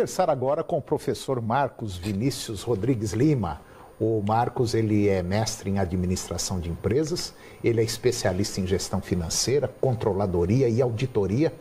conversar agora com o professor Marcos Vinícius Rodrigues Lima. O Marcos, ele é mestre em administração de empresas, ele é especialista em gestão financeira, controladoria e auditoria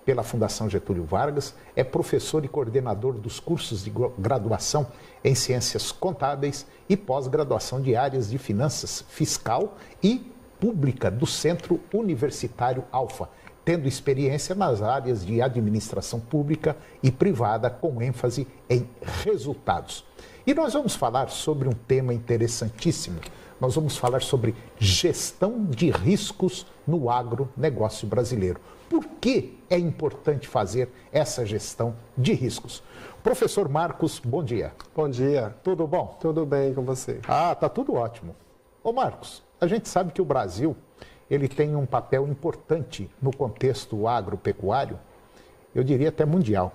pela Fundação Getúlio Vargas, é professor e coordenador dos cursos de graduação em ciências contábeis e pós-graduação de áreas de finanças fiscal e pública do Centro Universitário Alfa, tendo experiência nas áreas de administração pública e privada, com ênfase em resultados. E nós vamos falar sobre um tema interessantíssimo. Nós vamos falar sobre gestão de riscos no agronegócio brasileiro. Por que é importante fazer essa gestão de riscos? Professor Marcos, bom dia. Bom dia. Tudo bom? Tudo bem com você? Tá tudo ótimo. Ô Marcos, a gente sabe que o Brasil ele tem um papel importante no contexto agropecuário, eu diria até mundial,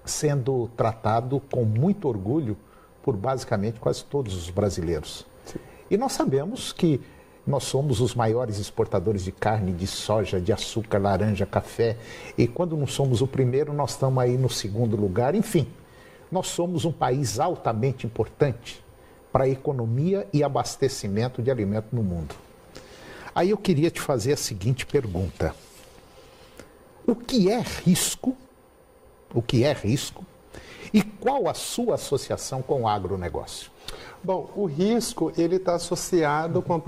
sendo tratado com muito orgulho por basicamente quase todos os brasileiros. Sim. E nós sabemos que nós somos os maiores exportadores de carne, de soja, de açúcar, laranja, café, e quando não somos o primeiro, nós estamos aí no segundo lugar. Enfim, nós somos um país altamente importante para a economia e abastecimento de alimento no mundo. Aí eu queria te fazer a seguinte pergunta. O que é risco? O que é risco? E qual a sua associação com o agronegócio? Bom, o risco ele está associado com a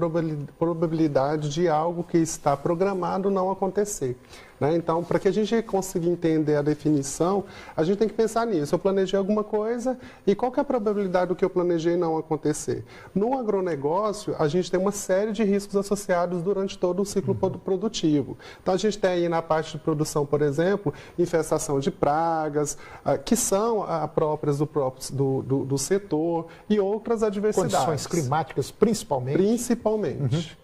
probabilidade de algo que está programado não acontecer. Né? Então, para que a gente consiga entender a definição, a gente tem que pensar nisso. Eu planejei alguma coisa e qual que é a probabilidade do que eu planejei não acontecer? No agronegócio, a gente tem uma série de riscos associados durante todo o ciclo produtivo. Então, a gente tem aí na parte de produção, por exemplo, infestação de pragas, que são próprias do setor e outras adversidades. Condições climáticas, principalmente. Principalmente.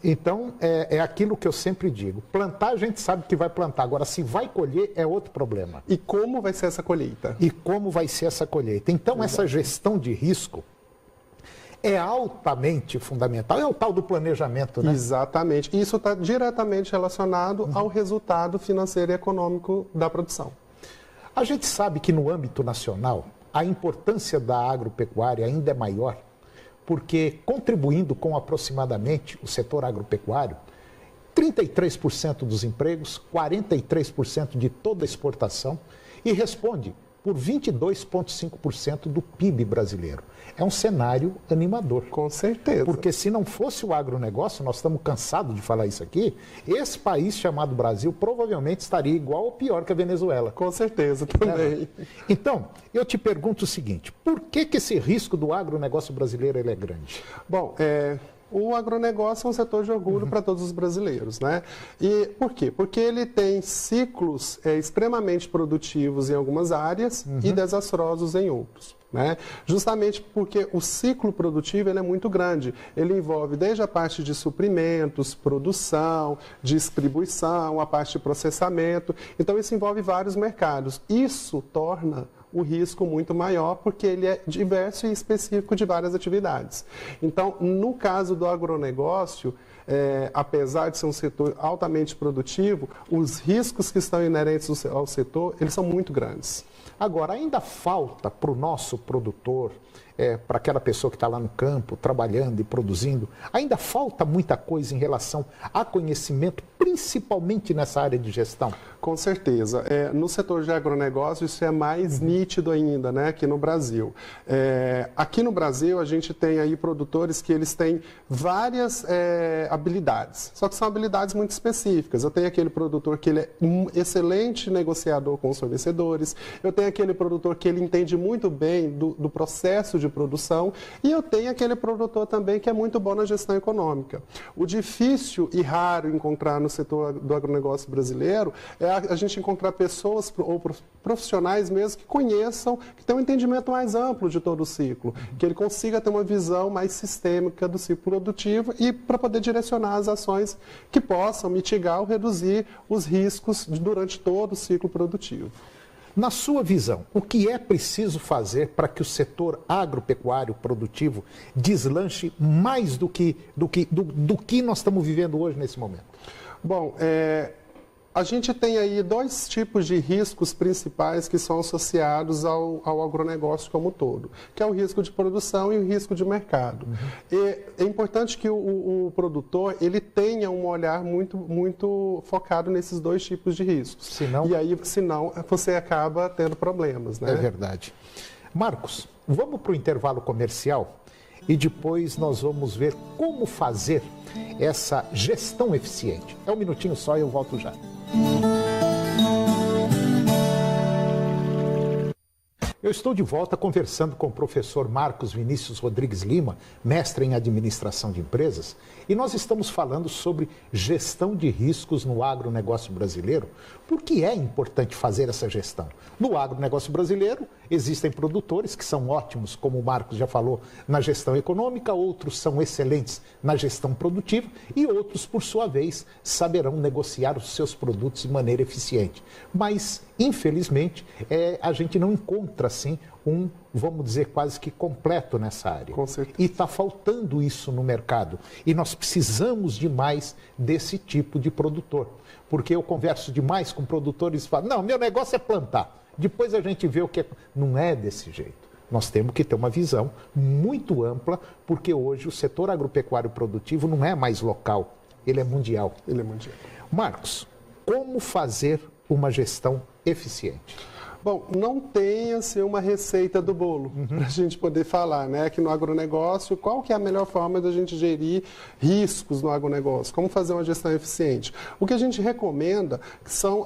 Então, é aquilo que eu sempre digo. Plantar, a gente sabe que vai plantar. Agora, se vai colher, é outro problema. E como vai ser essa colheita? Então, essa gestão de risco é altamente fundamental. É o tal do planejamento, né? Exatamente. Isso está diretamente relacionado ao resultado financeiro e econômico da produção. A gente sabe que no âmbito nacional, a importância da agropecuária ainda é maior, porque contribuindo com aproximadamente o setor agropecuário, 33% dos empregos, 43% de toda a exportação e responde por 22,5% do PIB brasileiro. É um cenário animador. Com certeza. Porque se não fosse o agronegócio, nós estamos cansados de falar isso aqui, esse país chamado Brasil provavelmente estaria igual ou pior que a Venezuela. Com certeza, também. Então, eu te pergunto o seguinte, por que esse risco do agronegócio brasileiro ele é grande? Bom, o agronegócio é um setor de orgulho para todos os brasileiros, né? E por quê? Porque ele tem ciclos extremamente produtivos em algumas áreas e desastrosos em outros. Né? Justamente porque o ciclo produtivo ele é muito grande. Ele envolve desde a parte de suprimentos, produção, distribuição, a parte de processamento. Então, isso envolve vários mercados. Isso torna o risco muito maior porque ele é diverso e específico de várias atividades. Então, no caso do agronegócio, apesar de ser um setor altamente produtivo, os riscos que estão inerentes ao setor, eles são muito grandes. Agora, ainda falta para o nosso produtor, para aquela pessoa que está lá no campo, trabalhando e produzindo, ainda falta muita coisa em relação a conhecimento, principalmente nessa área de gestão? Com certeza. No setor de agronegócio, isso é mais nítido ainda, né, aqui no Brasil. Aqui no Brasil, a gente tem aí produtores que eles têm várias habilidades, só que são habilidades muito específicas. Eu tenho aquele produtor que ele é um excelente negociador com os fornecedores, eu tenho aquele produtor que ele entende muito bem do processo de produção e eu tenho aquele produtor também que é muito bom na gestão econômica. O difícil e raro encontrar no setor do agronegócio brasileiro é a gente encontrar pessoas ou profissionais mesmo que conheçam, que tenham um entendimento mais amplo de todo o ciclo, que ele consiga ter uma visão mais sistêmica do ciclo produtivo e para poder direcionar as ações que possam mitigar ou reduzir os riscos durante todo o ciclo produtivo. Na sua visão, o que é preciso fazer para que o setor agropecuário produtivo deslanche mais do que nós estamos vivendo hoje nesse momento? Bom, A gente tem aí dois tipos de riscos principais que são associados ao agronegócio como um todo, que é o risco de produção e o risco de mercado. E é importante que o produtor ele tenha um olhar muito focado nesses dois tipos de riscos. Senão você acaba tendo problemas, né? É verdade. Marcos, vamos para o intervalo comercial e depois nós vamos ver como fazer essa gestão eficiente. É um minutinho só e eu volto já. Eu estou de volta conversando com o professor Marcos Vinícius Rodrigues Lima, mestre em administração de empresas, e nós estamos falando sobre gestão de riscos no agronegócio brasileiro. Por que é importante fazer essa gestão? No agronegócio brasileiro, existem produtores que são ótimos, como o Marcos já falou, na gestão econômica, outros são excelentes na gestão produtiva e outros, por sua vez, saberão negociar os seus produtos de maneira eficiente. Mas, infelizmente, a gente não encontra, assim, vamos dizer, quase que completo nessa área. Com certeza. E está faltando isso no mercado. E nós precisamos demais desse tipo de produtor. Porque eu converso demais com produtores e falo, não, meu negócio é plantar. Depois a gente vê o que é. Não é desse jeito. Nós temos que ter uma visão muito ampla, porque hoje o setor agropecuário produtivo não é mais local, ele é mundial. Ele é mundial. Marcos, como fazer uma gestão eficiente? Bom, não tem assim, uma receita do bolo para a gente poder falar, né? Que no agronegócio, qual que é a melhor forma da gente gerir riscos no agronegócio? Como fazer uma gestão eficiente? O que a gente recomenda são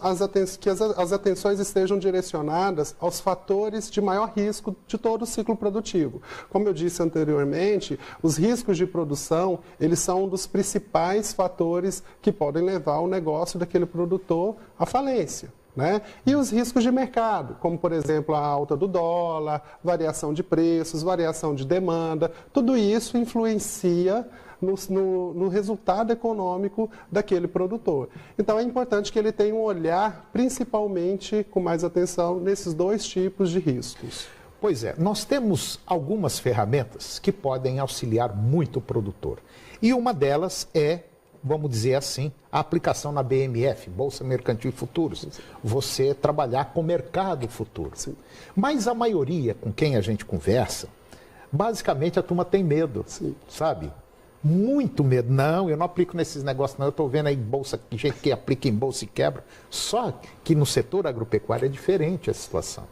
que as atenções estejam direcionadas aos fatores de maior risco de todo o ciclo produtivo. Como eu disse anteriormente, os riscos de produção, eles são um dos principais fatores que podem levar o negócio daquele produtor à falência. Né? E os riscos de mercado, como, por exemplo, a alta do dólar, variação de preços, variação de demanda, tudo isso influencia no resultado econômico daquele produtor. Então, é importante que ele tenha um olhar, principalmente, com mais atenção, nesses dois tipos de riscos. Pois é, nós temos algumas ferramentas que podem auxiliar muito o produtor. E uma delas é, vamos dizer assim, a aplicação na BMF, Bolsa Mercantil Futuros. Você trabalhar com o mercado futuro. Sim. Mas a maioria com quem a gente conversa, basicamente a turma tem medo, Sim. sabe? Muito medo. Não, eu não aplico nesses negócios, não. Eu estou vendo aí bolsa, gente que aplica em bolsa e quebra. Só que no setor agropecuário é diferente a situação.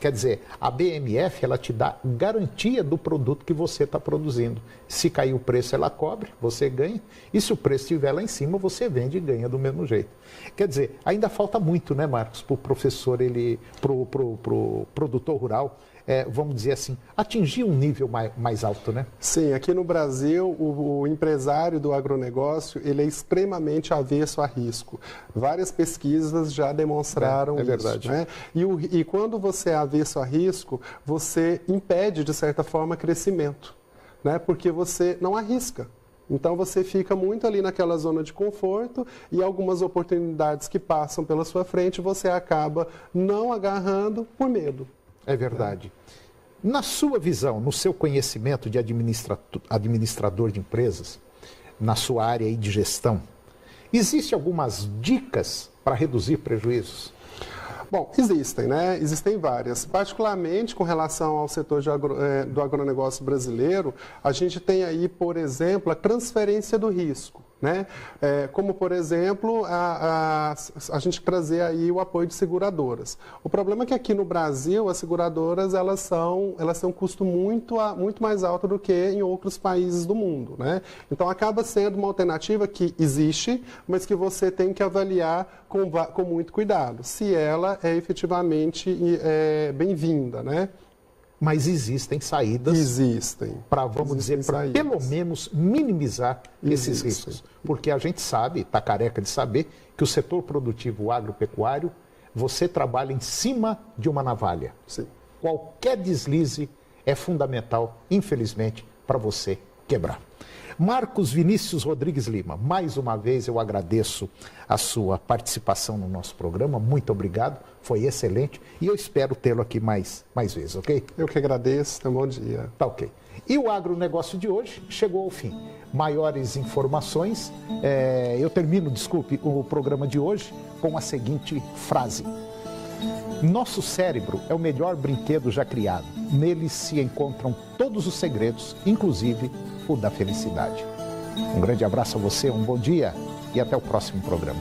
Quer dizer, a BMF, ela te dá garantia do produto que você está produzindo. Se cair o preço, ela cobre, você ganha. E se o preço estiver lá em cima, você vende e ganha do mesmo jeito. Quer dizer, ainda falta muito, né, Marcos, para o professor, pro produtor rural, vamos dizer assim, atingir um nível mais alto, né? Sim, aqui no Brasil, o empresário do agronegócio, ele é extremamente avesso a risco. Várias pesquisas já demonstraram isso. Verdade. Né? E quando você é avesso a risco, você impede, de certa forma, crescimento, né? Porque você não arrisca. Então você fica muito ali naquela zona de conforto e algumas oportunidades que passam pela sua frente você acaba não agarrando por medo. É verdade. Na sua visão, no seu conhecimento de administrador de empresas, na sua área aí de gestão, existem algumas dicas para reduzir prejuízos? Bom, existem, né? Existem várias. Particularmente com relação ao setor do agronegócio brasileiro, a gente tem aí, por exemplo, a transferência do risco. Né? Como, por exemplo, a gente trazer aí o apoio de seguradoras. O problema é que aqui no Brasil, as seguradoras elas têm um custo muito mais alto do que em outros países do mundo. Né? Então, acaba sendo uma alternativa que existe, mas que você tem que avaliar com muito cuidado, se ela é efetivamente bem-vinda, né? Mas existem saídas. Existem. Para, vamos dizer, para pelo menos minimizar esses riscos. Porque a gente sabe, está careca de saber, que o setor produtivo agropecuário, você trabalha em cima de uma navalha. Sim. Qualquer deslize é fundamental, infelizmente, para você quebrar. Marcos Vinícius Rodrigues Lima, mais uma vez eu agradeço a sua participação no nosso programa, muito obrigado, foi excelente e eu espero tê-lo aqui mais vezes, ok? Eu que agradeço, um bom dia. Tá ok. E o agronegócio de hoje chegou ao fim. Maiores informações, eu termino, desculpe, o programa de hoje com a seguinte frase. Nosso cérebro é o melhor brinquedo já criado. Nele se encontram todos os segredos, inclusive o da felicidade. Um grande abraço a você, um bom dia e até o próximo programa.